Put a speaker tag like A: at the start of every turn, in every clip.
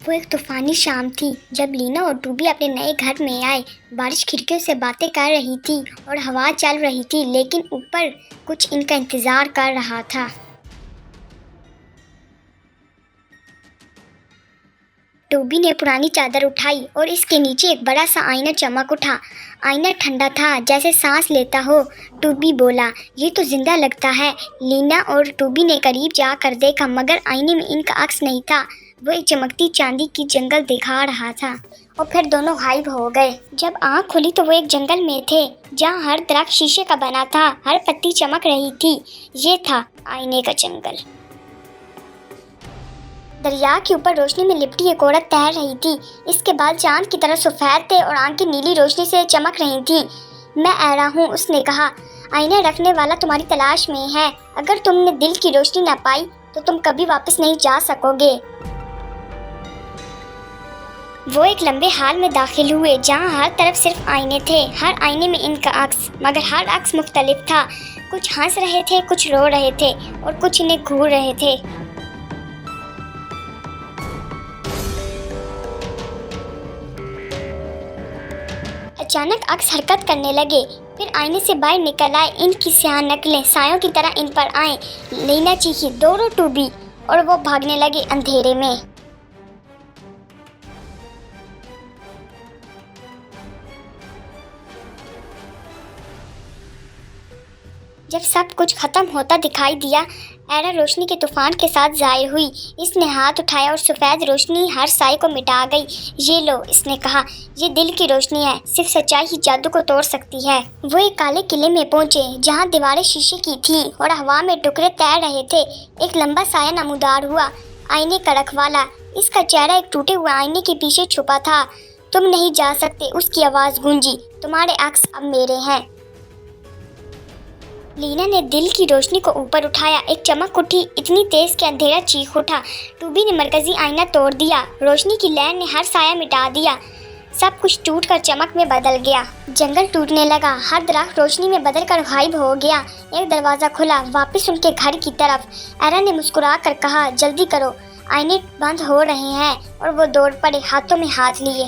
A: وہ ایک طوفانی شام تھی جب لینا اور ٹوبی اپنے نئے گھر میں آئے۔ بارش کھڑکیوں سے باتیں کر رہی تھی اور ہوا چل رہی تھی، لیکن اوپر کچھ ان کا انتظار کر رہا تھا۔ ٹوبی نے پرانی چادر اٹھائی اور اس کے نیچے ایک بڑا سا آئینہ چمک اٹھا۔ آئینہ ٹھنڈا تھا، جیسے سانس لیتا ہو۔ ٹوبی بولا، یہ تو زندہ لگتا ہے۔ لینا اور ٹوبی نے قریب جا کر دیکھا، مگر آئینے میں ان کا عکس نہیں تھا۔ وہ ایک چمکتی چاندی کی جنگل دکھا رہا تھا اور پھر دونوں غائب ہو گئے۔ جب آنکھ کھلی تو وہ ایک جنگل میں تھے جہاں ہر درخت شیشے کا بنا تھا، ہر پتی چمک رہی تھی۔ یہ تھا آئینے کا جنگل۔ دریا کے اوپر روشنی میں لپٹی ایک عورت تیر رہی تھی۔ اس کے بال چاند کی طرح سفید تھے اور آنکھیں نیلی روشنی سے چمک رہی تھیں۔ میں ایرا ہوں، اس نے کہا۔ آئینہ رکھنے والا تمہاری تلاش میں ہے۔ اگر تم نے دل کی روشنی نہ پائی تو تم کبھی واپس نہیں جا سکو گے۔ وہ ایک لمبے ہال میں داخل ہوئے جہاں ہر طرف صرف آئینے تھے، ہر آئینے میں ان کا عکس، مگر ہر عکس مختلف تھا۔ کچھ ہنس رہے تھے، کچھ رو رہے تھے اور کچھ انہیں گھور رہے تھے۔ اچانک عکس حرکت کرنے لگے، پھر آئینے سے باہر نکل آئے۔ ان کی سیاہ نقلیں سایوں کی طرح ان پر آئیں۔ لینا چیخی، دوڑو ٹوبی، اور وہ بھاگنے لگے اندھیرے میں۔ جب سب کچھ ختم ہوتا دکھائی دیا، ایرا روشنی کے طوفان کے ساتھ ظاہر ہوئی۔ اس نے ہاتھ اٹھایا اور سفید روشنی ہر سائے کو مٹا گئی۔ یہ لو، اس نے کہا، یہ دل کی روشنی ہے، صرف سچائی ہی جادو کو توڑ سکتی ہے۔ وہ ایک کالے قلعے میں پہنچے جہاں دیواریں شیشے کی تھیں اور ہوا میں ٹکڑے تیر رہے تھے۔ ایک لمبا سایہ نمودار ہوا، آئینے کا رکھوالا۔ اس کا چہرہ ایک ٹوٹے ہوئے آئینے کے پیچھے چھپا تھا۔ تم نہیں جا سکتے، اس کی آواز گونجی، تمہارے عکس اب میرے ہیں۔ لینا نے دل کی روشنی کو اوپر اٹھایا، ایک چمک اٹھی اتنی تیز کہ اندھیرا چیخ اٹھا۔ ٹوبی نے مرکزی آئینہ توڑ دیا، روشنی کی لہر نے ہر سایہ مٹا دیا، سب کچھ ٹوٹ کر چمک میں بدل گیا۔ جنگل ٹوٹنے لگا، ہر درخت روشنی میں بدل کر غائب ہو گیا۔ ایک دروازہ کھلا، واپس ان کے گھر کی طرف۔ ایرا نے مسکرا کر کہا، جلدی کرو، آئینے بند ہو رہے ہیں، اور وہ دوڑ پڑے، ہاتھوں میں ہاتھ لیے۔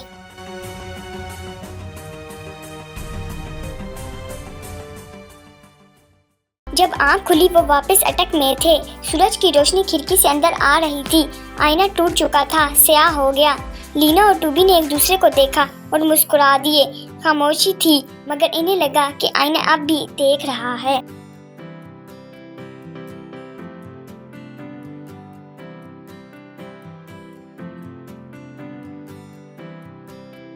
A: جب آنکھ کھلی وہ واپس اٹک میں تھے۔ سورج کی روشنی کھڑکی سے اندر آ رہی تھی۔ آئینہ ٹوٹ چکا تھا، سیاہ ہو گیا۔ لینا اور ٹوبی نے ایک دوسرے کو دیکھا اور مسکرا دیے۔ خاموشی تھی، مگر انہیں لگا کہ آئینہ اب بھی دیکھ رہا ہے۔